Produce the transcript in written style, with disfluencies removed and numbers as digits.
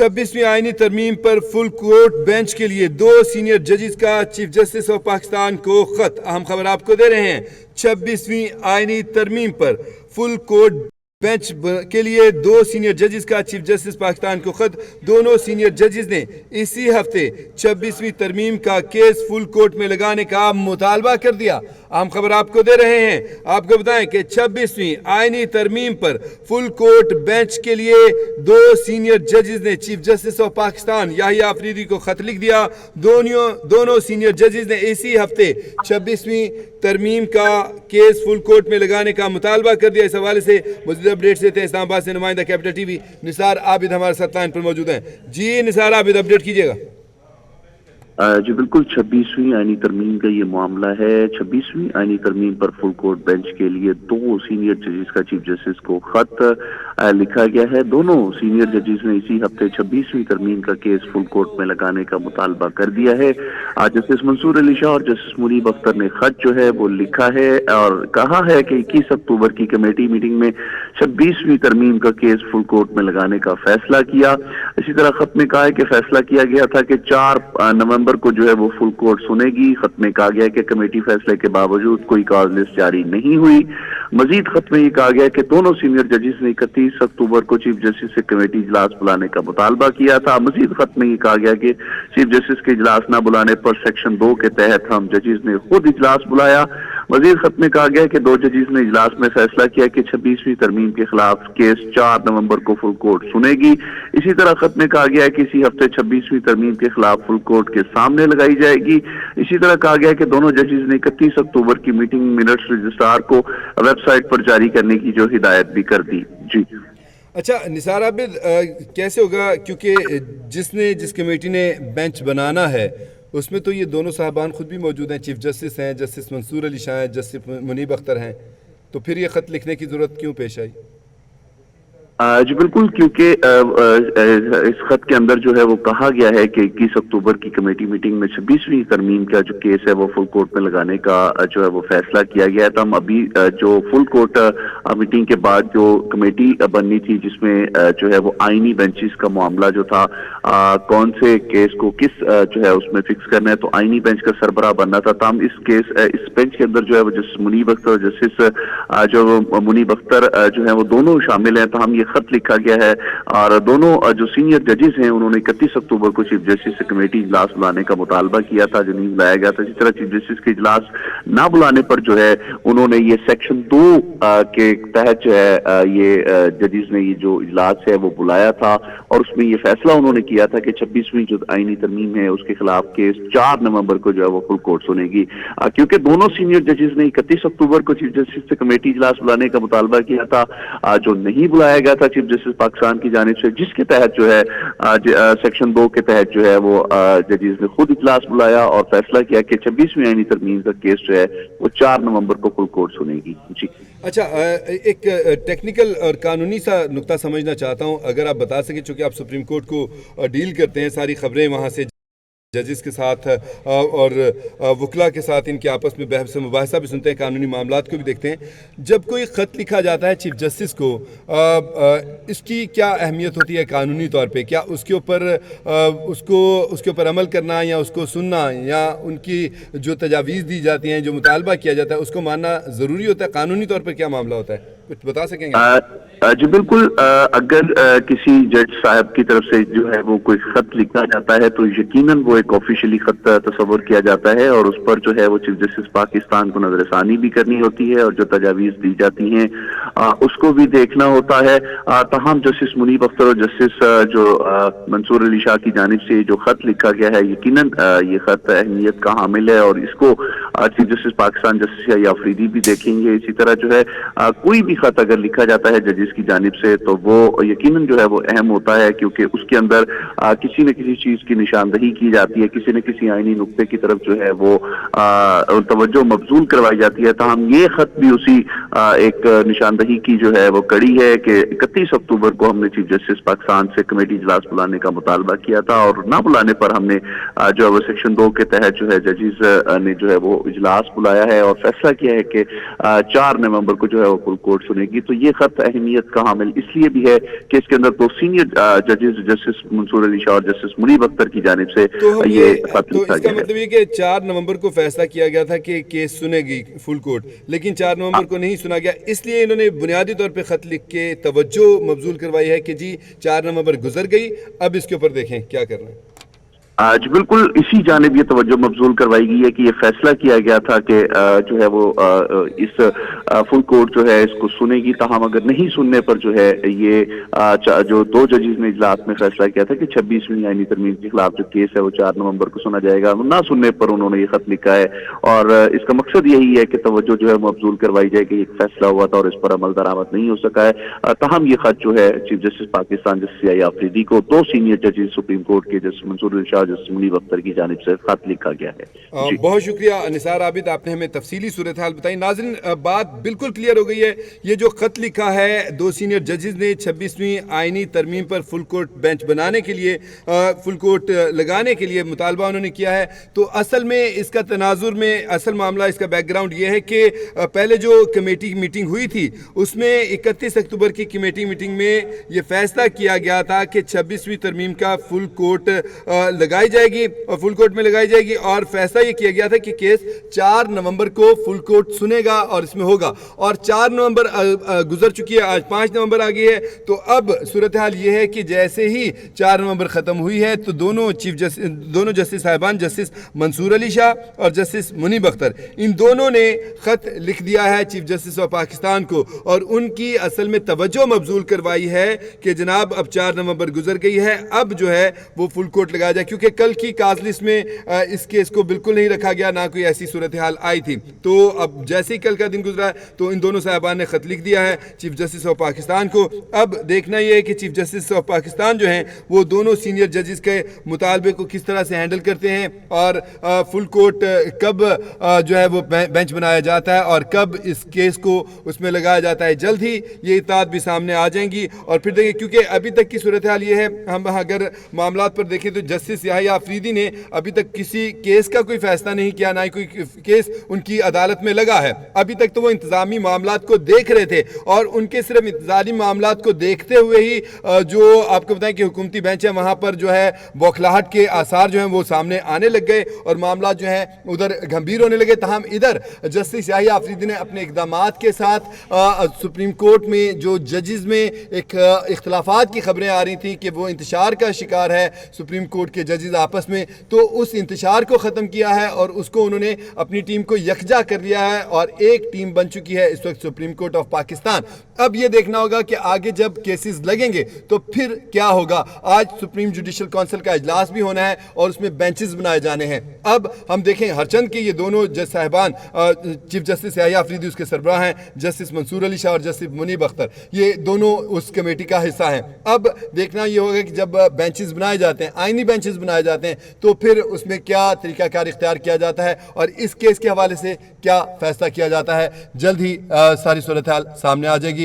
26ویں آئینی ترمیم پر full court bench کے لیے 2 سینئر ججز کا چیف جسٹس آف پاکستان کو خط. اہم خبر آپ کو دے رہے ہیں. 26ویں آئینی ترمیم پر فل کورٹ بینچ کے لیے 2 سینئر ججز کا چیف جسٹس پاکستان کو خط. دونوں سینئر ججز نے اسی ہفتے 26ویں ترمیم کا کیس فل کورٹ میں لگانے کا مطالبہ کر دیا. اہم خبر آپ کو دے رہے ہیں. آپ کو بتائیں کہ 26ویں آئینی ترمیم پر فل کورٹ بینچ کے لیے 2 سینئر ججز نے چیف جسٹس آف پاکستان یحییٰ آفریدی کو خط لکھ دیا. دونوں سینئر ججز نے اسی ہفتے 26ویں ترمیم کا کیس فل کورٹ میں لگانے کا مطالبہ کر دیا. اس حوالے سے مزید اپڈیٹس دیتے ہیں. اسلام آباد سے نمائندہ کیپٹل ٹی وی نثار عابد ہمارے ساتھ لائن پر موجود ہیں. جی نثار عابد، اپڈیٹ کیجیے گا. جی بالکل، 26ویں آئینی ترمیم کا یہ معاملہ ہے. 26ویں آئینی ترمیم پر فل کورٹ بینچ کے لیے 2 سینئر ججز کا چیف جسٹس کو خط لکھا گیا ہے. دونوں سینئر ججز نے اسی ہفتے 26ویں ترمیم کا کیس فل کورٹ میں لگانے کا مطالبہ کر دیا ہے. جسٹس منصور علی شاہ اور جسٹس منیب اختر نے خط جو ہے وہ لکھا ہے اور کہا ہے کہ 21 اکتوبر کی کمیٹی میٹنگ میں 26ویں ترمیم کا کیس فل کورٹ میں لگانے کا فیصلہ کیا. اسی طرح خط میں کہا ہے کہ فیصلہ کیا گیا تھا کہ 4 نومبر کو جو ہے وہ فل کورٹ سنے گی. خط میں کہا گیا کہ کمیٹی فیصلے کے باوجود کوئی کاز لسٹ جاری نہیں ہوئی. مزید خط میں یہ کہا گیا کہ دونوں سینئر ججز نے 31 اکتوبر کو چیف جسٹس سے کمیٹی اجلاس بلانے کا مطالبہ کیا تھا. مزید خط میں یہ کہا گیا کہ چیف جسٹس کے اجلاس نہ بلانے پر سیکشن 2 کے تحت ہم ججز نے خود اجلاس بلایا. مزید خط میں کہا گیا کہ 2 ججز نے اجلاس میں فیصلہ کیا کہ 26ویں ترمیم کے خلاف کیس 4 نومبر کو فل کورٹ سنے گی. اسی طرح خط میں کہا گیا کہ اسی ہفتے 26ویں ترمیم کے خلاف فل کورٹ کے سامنے لگائی جائے گی. اسی طرح کہا گیا کہ دونوں ججز نے 31 اکتوبر کی میٹنگ منٹس رجسٹرار کو ویب سائٹ پر جاری کرنے کی جو ہدایت بھی کر دی. جی اچھا نثار عابد، کیسے ہوگا؟ کیونکہ جس کمیٹی نے بینچ بنانا ہے اس میں تو یہ دونوں صاحبان خود بھی موجود ہیں. چیف جسٹس ہیں، جسٹس منصور علی شاہ ہیں، جسٹس منیب اختر ہیں. تو پھر یہ خط لکھنے کی ضرورت کیوں پیش آئی؟ جی بالکل، کیونکہ اس خط کے اندر جو ہے وہ کہا گیا ہے کہ 21 اکتوبر کی کمیٹی میٹنگ میں 26ویں ترمیم کا جو کیس ہے وہ فل کورٹ میں لگانے کا جو ہے وہ فیصلہ کیا گیا ہے. تو ہم ابھی جو فل کورٹ میٹنگ کے بعد جو کمیٹی بننی تھی جس میں جو ہے وہ آئینی بینچز کا معاملہ جو تھا، کون سے کیس کو کس جو ہے اس میں فکس کرنا ہے، تو آئینی بینچ کا سربراہ بننا تھا. تو ہم اس بینچ کے اندر جو ہے وہ جسٹس منیب اختر اور جسٹس جو منیب اختر جو ہے وہ دونوں شامل ہیں. تو ہم یہ خط لکھا گیا ہے اور دونوں جو سینئر ججز ہیں انہوں نے 31 اکتوبر کو چیف جسٹس سے کمیٹی اجلاس بلانے کا مطالبہ کیا تھا جو نہیں بلایا گیا تھا. اسی طرح چیف جسٹس کے اجلاس نہ بلانے پر جو ہے انہوں نے یہ سیکشن 2 کے تحت جو ہے یہ ججز نے یہ جو اجلاس ہے وہ بلایا تھا اور اس میں یہ فیصلہ انہوں نے کیا تھا کہ 26ویں جو آئینی ترمیم ہے اس کے خلاف کیس 4 نومبر کو جو ہے وہ فل کورٹ سنے گی. کیونکہ دونوں سینئر ججز نے 31 اکتوبر کو چیف جسٹس سے کمیٹی اجلاس بلانے کا مطالبہ کیا تھا جو نہیں بلایا گیا تھا چیف جسٹس پاکستان کی جانب سے، جس کے تحت جو ہے سیکشن 2 کے تحت جو ہے وہ ججز نے خود اجلاس بلایا اور فیصلہ کیا کہ 26ویں آئینی ترمیم کا کیس جو ہے وہ 4 نومبر کو فل کورٹ سنے گی. جی اچھا، ایک ٹیکنیکل اور قانونی سا نقطہ سمجھنا چاہتا ہوں، اگر آپ بتا سکیں، چونکہ آپ سپریم کورٹ کو ڈیل کرتے ہیں، ساری خبریں وہاں سے ججز کے ساتھ اور وکلا کے ساتھ ان کے آپس میں بحث و مباحثہ بھی سنتے ہیں، قانونی معاملات کو بھی دیکھتے ہیں. جب کوئی خط لکھا جاتا ہے چیف جسٹس کو، اس کی کیا اہمیت ہوتی ہے قانونی طور پہ؟ کیا اس کے اوپر عمل کرنا یا اس کو سننا یا ان کی جو تجاویز دی جاتی ہیں، جو مطالبہ کیا جاتا ہے، اس کو ماننا ضروری ہوتا ہے؟ قانونی طور پر کیا معاملہ ہوتا ہے، کچھ بتا سکیں گے؟ جی بالکل، اگر کسی جج صاحب کی طرف سے جو ہے وہ کوئی خط لکھا جاتا ہے تو یقیناً وہ ایک آفیشلی خط تصور کیا جاتا ہے اور اس پر جو ہے وہ چیف جسٹس پاکستان کو نظر ثانی بھی کرنی ہوتی ہے اور جو تجاویز دی جاتی ہیں اس کو بھی دیکھنا ہوتا ہے. تاہم جسٹس منیب اختر اور جسٹس جو منصور علی شاہ کی جانب سے جو خط لکھا گیا ہے، یقیناً یہ خط اہمیت کا حامل ہے اور اس کو چیف جسٹس پاکستان جسٹس یحییٰ آفریدی بھی دیکھیں گے. اسی طرح جو ہے کوئی بھی خط اگر لکھا جاتا ہے ججز کی جانب سے تو وہ یقیناً جو ہے وہ اہم ہوتا ہے، کیونکہ اس کے اندر کسی نہ کسی چیز کی نشاندہی کی جاتی ہے، کسی نہ کسی آئینی نقطے کی طرف جو ہے وہ توجہ مبذول کروائی جاتی ہے. تاہم یہ خط بھی اسی ایک نشاندہی کی جو ہے وہ کڑی ہے کہ 31 اکتوبر کو ہم نے چیف جسٹس پاکستان سے کمیٹی اجلاس بلانے کا مطالبہ کیا تھا اور نہ بلانے پر ہم نے جو ہے وہ سیکشن 2 کے تحت جو ہے ججز نے جو ہے وہ اجلاس بلایا ہے اور فیصلہ کیا ہے کہ 4 نومبر کو جو ہے وہ فل کورٹ سنے گی. تو یہ خط اہمیت کا حامل اس لیے بھی ہے کہ اس کے اندر 2 سینئر ججز جسٹس منصور علی شاہ اور جسٹس منیب اختر کی جانب سے یہ خط تو لکھا اس کا گیا ہے. مطلب یہ کہ 4 نومبر کو فیصلہ کیا گیا تھا کہ کیس سنے گی فل کورٹ، لیکن 4 نومبر کو نہیں سنا گیا، اس لیے انہوں نے بنیادی طور پہ خط لکھ کے توجہ مبذول کروائی ہے کہ جی 4 نومبر گزر گئی، اب اس کے اوپر دیکھیں کیا کرنا ہے. جی بالکل اسی جانب یہ توجہ مبذول کروائی گئی ہے کہ یہ فیصلہ کیا گیا تھا کہ جو ہے وہ اس فل کورٹ جو ہے اس کو سنے گی، تاہم اگر نہیں سننے پر جو ہے یہ جو 2 ججز نے اجلاس میں فیصلہ کیا تھا کہ 26ویں آئینی ترمیم کے خلاف جو کیس ہے وہ 4 نومبر کو سنا جائے گا، نہ سننے پر انہوں نے یہ خط لکھا ہے. اور اس کا مقصد یہی ہے کہ توجہ جو ہے مبذول کروائی جائے کہ ایک فیصلہ ہوا تھا اور اس پر عمل درآمد نہیں ہو سکا ہے. تاہم یہ خط جو ہے چیف جسٹس پاکستان جسٹس یحییٰ آفریدی کو 2 سینئر ججز سپریم کورٹ کے جسٹس منصور علی شاہ جسٹس منیب اختر کی جانب سے خط لکھا گیا ہے. بہت شکریہ نثار عابد، آپ نے ہمیں تفصیلی صورتحال بتائی. ناظرین بات بالکل کلیئر ہو گئی ہے. یہ جو خط لکھا ہے 2 سینئر ججز نے 26ویں آئینی ترمیم پر فل کورٹ بینچ بنانے کے لیے، فل کورٹ لگانے کے لیے مطالبہ انہوں نے کیا ہے، تو اصل میں اس کا تناظر میں اصل معاملہ، اس کا بیک گراؤنڈ یہ ہے کہ پہلے جو کمیٹی میٹنگ ہوئی تھی اس میں 31 اکتوبر کی کمیٹی میٹنگ میں یہ فیصلہ کیا گیا تھا کہ 26ویں ترمیم کا فل کورٹ لگائی جائے گی اور فل کورٹ میں لگائی جائے گی، اور فیصلہ یہ کیا گیا تھا کہ کیس 4 نومبر کو فل کورٹ سنے گا اور اس میں ہوگا. اور 4 نومبر گزر چکی ہے، آج 5 نومبر آ گئی ہے. تو اب صورتحال یہ ہے کہ جیسے ہی 4 نومبر ختم ہوئی ہے تو دونوں جسٹس صاحبان، جسٹس منصور علی شاہ اور جسٹس منیب اختر، ان دونوں نے خط لکھ دیا ہے چیف جسٹس آف پاکستان کو، اور ان کی اصل میں توجہ مبذول کروائی ہے کہ جناب اب 4 نومبر گزر گئی ہے، اب جو ہے وہ فل کورٹ لگایا جائے، کیونکہ کل کی کاز لسٹ میں اس کیس کو بالکل نہیں رکھا گیا، نہ کوئی ایسی صورتحال آئی تھی. تو اب جیسے ہی کل کا دن گزرا تو ان دونوں صاحبان نے خط لکھ دیا ہے چیف جسٹس آف پاکستان کو. اب دیکھنا یہ ہے کہ چیف جسٹس آف پاکستان جو ہیں وہ دونوں سینئر ججز کے مطالبے کو کس طرح سے ہینڈل کرتے ہیں، اور فل کورٹ کب جو ہے وہ بینچ بنایا جاتا ہے اور کب اس کیس کو اس میں لگایا جاتا ہے. جلد ہی یہ اطلاعات بھی سامنے آ جائیں گی. اور پھر دیکھیں، کیونکہ ابھی تک کی صورتحال یہ ہے، ہم اگر معاملات پر دیکھیں تو جسٹس یحییٰ آفریدی نے ابھی تک کسی کیس کا کوئی فیصلہ نہیں کیا، نہ ہی کوئی کیس ان کی عدالت میں لگا ہے. ابھی تک تو وہ انتظامی معاملات کو دیکھ رہے تھے، اور ان کے صرف انتظامی معاملات کو دیکھتے ہوئے ہی جو آپ کو بتائیں کہ حکومتی بینچ ہے وہاں پر جو ہے بوکھلاہٹ کے آثار جو ہیں وہ سامنے آنے لگ گئے اور معاملات جو ہیں ادھر گھمبیر ہونے لگے. تاہم ادھر جسٹس یحییٰ آفریدی نے اپنے اقدامات کے ساتھ سپریم کورٹ میں جو ججز میں ایک اختلافات کی خبریں آ رہی تھیں کہ وہ انتشار کا شکار ہے سپریم کورٹ کے ججز آپس میں، تو اس انتشار کو ختم کیا ہے اور اس کو انہوں نے اپنی ٹیم کو یکجا کر دیا ہے، اور ایک ٹیم بن چکی ہے اس وقت سپریم کورٹ آف پاکستان. اب یہ دیکھنا ہوگا کہ آگے جب کیسز لگیں گے تو پھر کیا ہوگا. آج سپریم جوڈیشل کونسل کا اجلاس بھی ہونا ہے اور اس میں بینچز بنائے جانے ہیں. اب ہم دیکھیں ہرچند کہ یہ دونوں جج صاحبان، چیف جسٹس یحییٰ آفریدی اس کے سربراہ ہیں، جسٹس منصور علی شاہ اور جسٹس منیب اختر، یہ دونوں اس کمیٹی کا حصہ ہیں. اب دیکھنا یہ ہوگا کہ جب بینچز بنائے جاتے ہیں، آئینی بینچز بنائے جاتے ہیں، تو پھر اس میں کیا طریقہ کار اختیار کیا جاتا ہے اور اس کیس کے حوالے سے کیا فیصلہ کیا جاتا ہے. جلد ہی ساری صورتحال سامنے آ جائے گی.